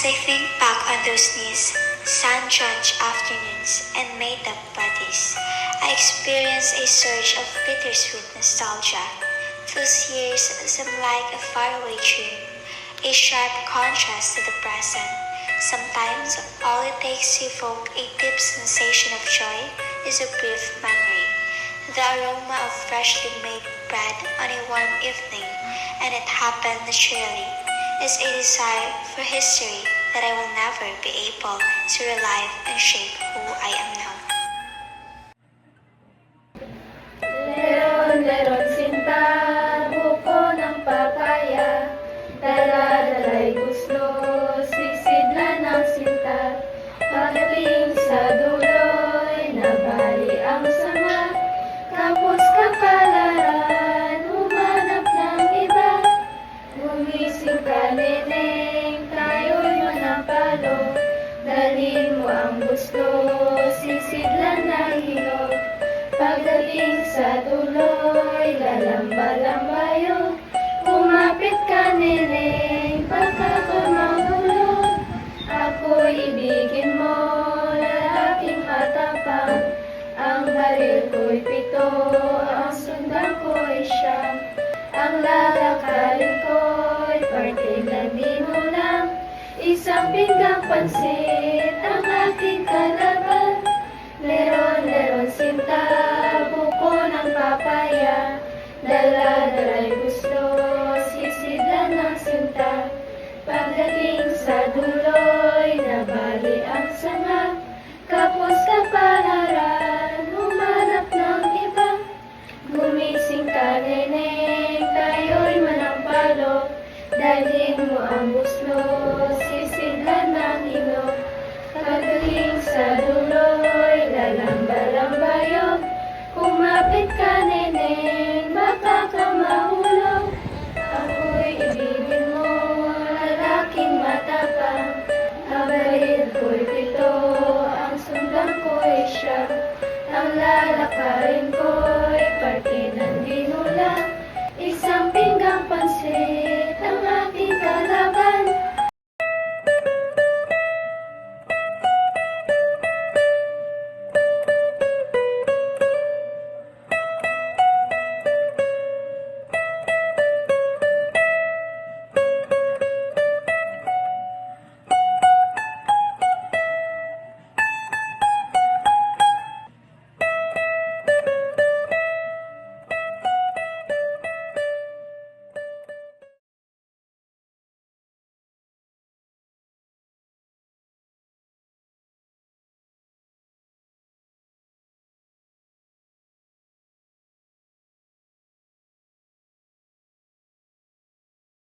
As I think back on those days, sun-drenched afternoons, and made-up bodies, I experience a surge of bittersweet nostalgia. Those years seem like a faraway dream, a sharp contrast to the present. Sometimes all it takes to evoke a deep sensation of joy is a brief memory. The aroma of freshly made bread on a warm evening, and it happened naturally, is a desire for history that I will never be able to relive and shape who I am now. Leron-leron sinta, buko ng papaya, dala-dala'y gusto, sisidlan ng sinta. Pagdating sa dulo'y nabali ang sama, kapos kapalaran, humanap ng iba. Gumising ka, neneng, tayo'y manapalo, dalhin mo ang gusto, sisidlan na hilog. Pagdating sa dulo'y lalamba-lambayo, kumapit ka, neneng, baka ka mahulog. Ako'y ibigin mo, lalaking matapang, ang baril ko'y 7, ang sundan ko'y 9, ang lalakarin ko'y parte ng dinulang, isang pinggang pansit ang aking kalaban. Leron-leron sinta, buko ng papaya, dala-dala'y gusto, sisidlan ng sinta. Pagdating sa dulo'y nabali ang sanga, kapos kapalaran, humanap ng iba. Gumising ka, neneng, tayo'y manampalo, dalhin mo ang buslo, sisidlan ng ilog. Pagdating sa dulo'y lalamba-lambayo, kumapit ka, neneng, baka ka mahulog. Ako'y ibigin mo, lalaking matapang, ang baril ko'y 7, ang sundan ko'y 9, ang lalakarin ko'y parte ng dinulang, isang pinggang pansit